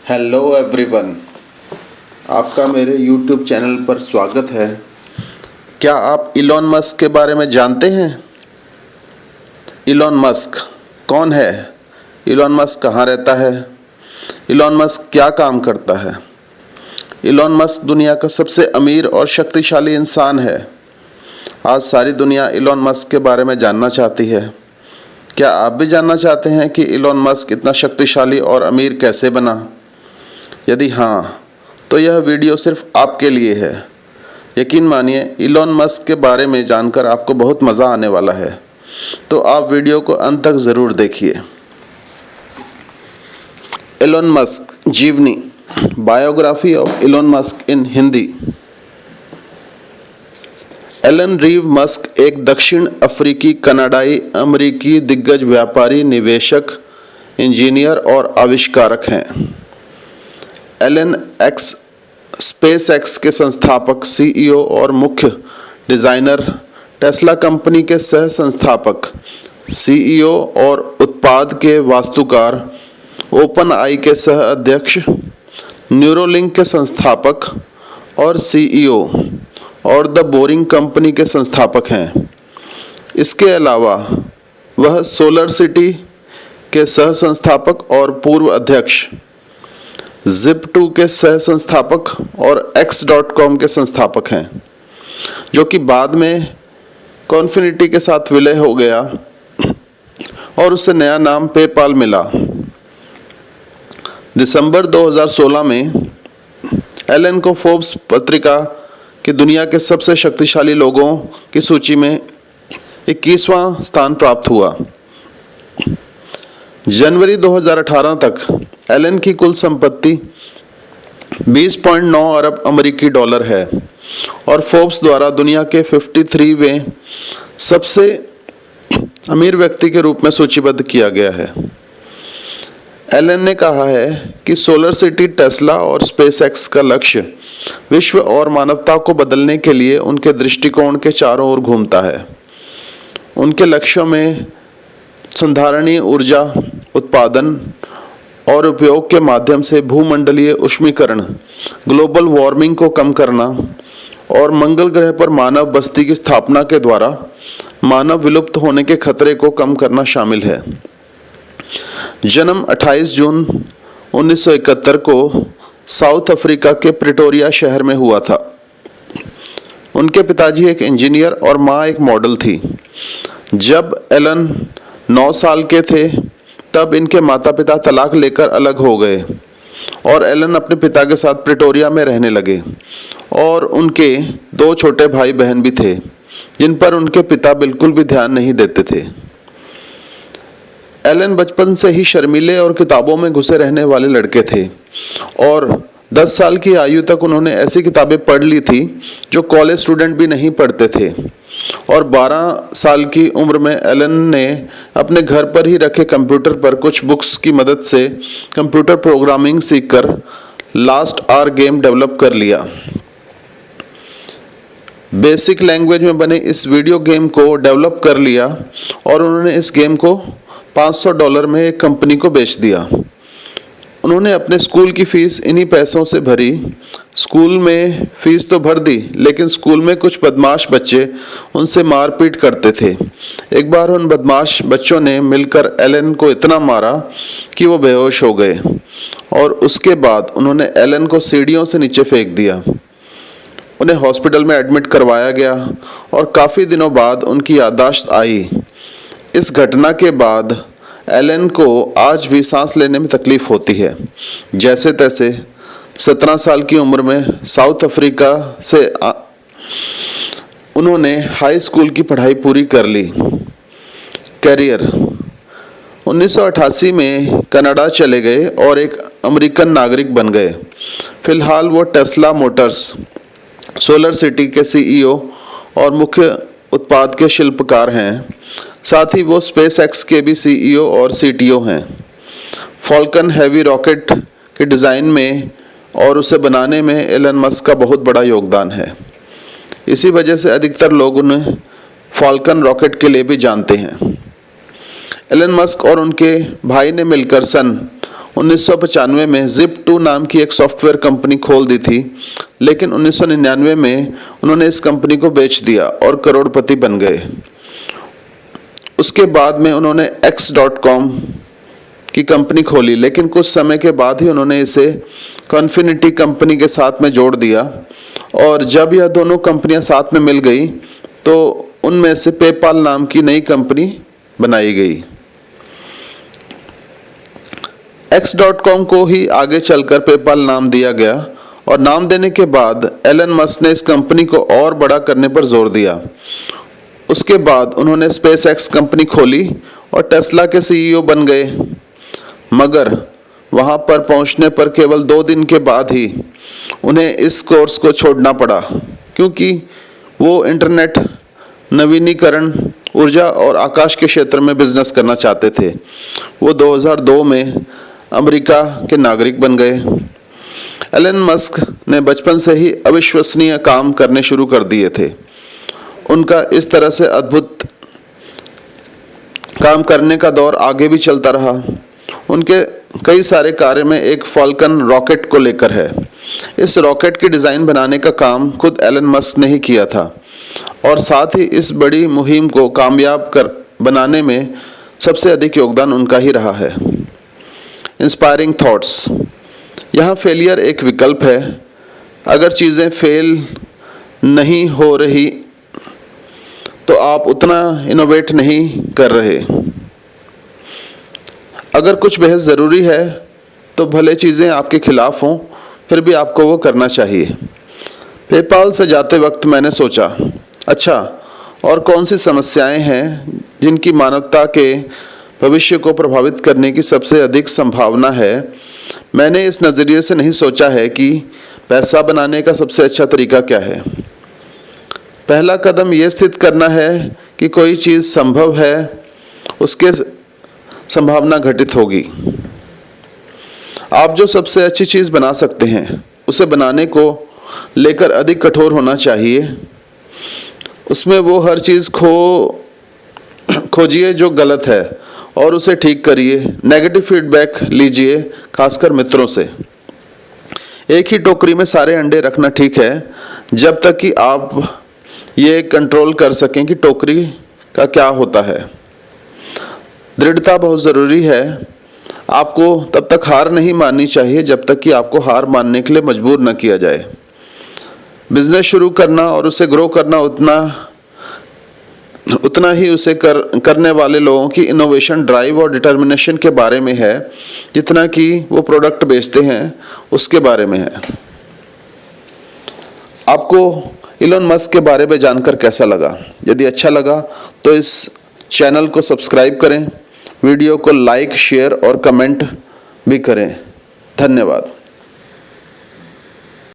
Hello everyone, आपका मेरे YouTube channel पर स्वागत है। क्या आप इलॉन मस्क के बारे में जानते हैं? इलॉन मस्क कौन है? इलॉन मस्क कहाँ रहता है? इलॉन मस्क क्या काम करता है? इलॉन मस्क दुनिया का सबसे अमीर और शक्तिशाली इंसान है। आज सारी दुनिया इलॉन मस्क के बारे में जानना चाहती है। क्या आप भी जानना चाहते हैं कि इलॉन मस्क इतना शक्तिशाली और अमीर कैसे बना? यदि हाँ, तो यह वीडियो सिर्फ आपके लिए है। यकीन मानिए, इलॉन मस्क के बारे में जानकर आपको बहुत मज़ा आने वाला है, तो आप वीडियो को अंत तक ज़रूर देखिए। इलॉन मस्क जीवनी, biography of Elon Musk in Hindi. Elon Reeve Musk एक दक्षिण अफ्रीकी कनाडाई अमेरिकी दिग्गज व्यापारी, निवेशक, इंजीनियर और आविष्कारक हैं। एलन स्पेस एक्स के संस्थापक, सीईओ और मुख्य डिजाइनर, टेस्ला कंपनी के सह संस्थापक, सीईओ और उत्पाद के वास्तुकार, ओपन आई के सह अध्यक्ष, न्यूरोलिंक के संस्थापक और सीईओ और द बोरिंग कंपनी के संस्थापक हैं। इसके अलावा वह सोलर सिटी के सह संस्थापक और पूर्व अध्यक्ष, Zip2 के सह संस्थापक और X.com के संस्थापक हैं, जो कि बाद में कॉन्फिनिटी के साथ विलय हो गया और उसे नया नाम पेपाल मिला। दिसंबर 2016 में एलन को फोर्ब्स पत्रिका की दुनिया के सबसे शक्तिशाली लोगों की सूची में 21वां स्थान प्राप्त हुआ। जनवरी 2018 तक एलन की कुल संपत्ति 20.9 अरब अमेरिकी डॉलर है और फोर्ब्स द्वारा दुनिया के 53वें सबसे अमीर व्यक्ति के रूप में सूचीबद्ध किया गया है। एलन ने कहा है कि सोलर सिटी, टेस्ला और स्पेसएक्स का लक्ष्य विश्व और मानवता को बदलने के लिए उनके दृष्टिकोण के चारों ओर घूमता है। उनके लक्ष्यों में संधारणीय ऊर्जा उत्पादन और उपयोग के माध्यम से भूमंडलीय उष्मीकरण, ग्लोबल वार्मिंग को कम करना और मंगल ग्रह पर मानव बस्ती की स्थापना के द्वारा मानव विलुप्त होने के खतरे को कम करना शामिल है। जन्म 28 जून 1971 को साउथ अफ्रीका के प्रिटोरिया शहर में हुआ था। उनके पिताजी एक इंजीनियर और माँ एक मॉडल थी। जब एलन 9 साल के थे, तब इनके माता पिता तलाक लेकर अलग हो गए और एलन अपने पिता के साथ प्रिटोरिया में रहने लगे और उनके 2 छोटे भाई बहन भी थे, जिन पर उनके पिता बिल्कुल भी ध्यान नहीं देते थे। एलन बचपन से ही शर्मीले और किताबों में घुसे रहने वाले लड़के थे और 10 साल की आयु तक उन्होंने ऐसी किताबें पढ़ ली थी जो कॉलेज स्टूडेंट भी नहीं पढ़ते थे। और 12 साल की उम्र में एलन ने अपने घर पर ही रखे कंप्यूटर पर कुछ बुक्स की मदद से कंप्यूटर प्रोग्रामिंग सीखकर लास्ट आवर गेम डेवलप कर लिया। बेसिक लैंग्वेज में बने इस वीडियो गेम को डेवलप कर लिया और उन्होंने इस गेम को $500 में एक कंपनी को बेच दिया। उन्होंने अपने स्कूल की फीस इन्हीं पैसों से भरी। स्कूल में फीस तो भर दी, लेकिन स्कूल में कुछ बदमाश बच्चे उनसे मारपीट करते थे। एक बार उन बदमाश बच्चों ने मिलकर एलन को इतना मारा कि वो बेहोश हो गए और उसके बाद उन्होंने एलन को सीढ़ियों से नीचे फेंक दिया। उन्हें हॉस्पिटल में एडमिट करवाया गया और काफ़ी दिनों बाद उनकी याददाश्त आई। इस घटना के बाद एलन को आज भी सांस लेने में तकलीफ होती है। जैसे तैसे 17 साल की उम्र में साउथ अफ्रीका से उन्होंने हाई स्कूल की पढ़ाई पूरी कर ली। करियर 1988 में कनाडा चले गए और एक अमेरिकन नागरिक बन गए। फिलहाल वो टेस्ला मोटर्स, सोलर सिटी के सीईओ और मुख्य उत्पाद के शिल्पकार हैं। साथ ही वो स्पेस एक्स के भी सीईओ और सीटीओ हैं। फॉल्कन हैवी रॉकेट के डिज़ाइन में और उसे बनाने में एलन मस्क का बहुत बड़ा योगदान है। इसी वजह से अधिकतर लोग उन्हें फॉल्कन रॉकेट के लिए भी जानते हैं। एलन मस्क और उनके भाई ने मिलकर सन 1995 में Zip2 नाम की एक सॉफ्टवेयर कंपनी खोल दी थी, लेकिन 1999 में उन्होंने इस कंपनी को बेच दिया और करोड़पति बन गए। उसके बाद में उन्होंने X.com की कंपनी खोली, लेकिन कुछ समय के बाद ही उन्होंने इसे कॉन्फिनिटी कंपनी के साथ में जोड़ दिया, और जब यह दोनों कंपनियां साथ में मिल गई तो उनमें से पेपाल नाम की नई कंपनी बनाई गई। X.com को ही आगे चलकर पेपाल नाम दिया गया, और नाम देने के बाद एलन मस्क ने इस कंपनी को और बड़ा करने पर जोर दिया। उसके बाद उन्होंने SpaceX कंपनी खोली और टेस्ला के CEO बन गए, मगर वहां पर पहुंचने पर केवल 2 दिन के बाद ही उन्हें इस कोर्स को छोड़ना पड़ा, क्योंकि वो इंटरनेट, नवीनीकरण ऊर्जा और आकाश के क्षेत्र में बिजनेस करना चाहते थे। वो 2002 में अमेरिका के नागरिक बन गए। एलन मस्क ने बचपन से ही अविश्वसनीय काम करने शुरू कर दिए थे। उनका इस तरह से अद्भुत काम करने का दौर आगे भी चलता रहा। उनके कई सारे कार्य में एक फाल्कन रॉकेट को लेकर है। इस रॉकेट की डिज़ाइन बनाने का काम खुद एलन मस्क ने ही किया था, और साथ ही इस बड़ी मुहिम को कामयाब कर बनाने में सबसे अधिक योगदान उनका ही रहा है। Inspiring thoughts. यहाँ फेलियर एक विकल्प है। अगर चीज़ें फेल नहीं हो रही तो आप उतना इनोवेट नहीं कर रहे। अगर कुछ बेहद ज़रूरी है तो भले चीज़ें आपके खिलाफ हों, फिर भी आपको वो करना चाहिए। पेपाल से जाते वक्त मैंने सोचा, अच्छा, और कौन सी समस्याएं हैं जिनकी मानवता के भविष्य को प्रभावित करने की सबसे अधिक संभावना है। मैंने इस नज़रिए से नहीं सोचा है कि पैसा बनाने का सबसे अच्छा तरीका क्या है। पहला कदम ये स्थित करना है कि कोई चीज़ संभव है, उसके संभावना घटित होगी। आप जो सबसे अच्छी चीज़ बना सकते हैं, उसे बनाने को लेकर अधिक कठोर होना चाहिए। उसमें वो हर चीज़ खोजिए जो गलत है और उसे ठीक करिए। नेगेटिव फीडबैक लीजिए, खासकर मित्रों से। एक ही टोकरी में सारे अंडे रखना ठीक है, जब तक कि आप ये कंट्रोल कर सकें कि टोकरी का क्या होता है। दृढ़ता बहुत ज़रूरी है। आपको तब तक हार नहीं माननी चाहिए जब तक कि आपको हार मानने के लिए मजबूर न किया जाए। बिजनेस शुरू करना और उसे ग्रो करना उतना ही उसे करने वाले लोगों की इनोवेशन, ड्राइव और डिटर्मिनेशन के बारे में है, जितना कि वो प्रोडक्ट बेचते हैं उसके बारे में है। आपको इलोन मस्क के बारे में जानकर कैसा लगा? यदि अच्छा लगा तो इस चैनल को सब्सक्राइब करें, वीडियो को लाइक, शेयर और कमेंट भी करें। धन्यवाद।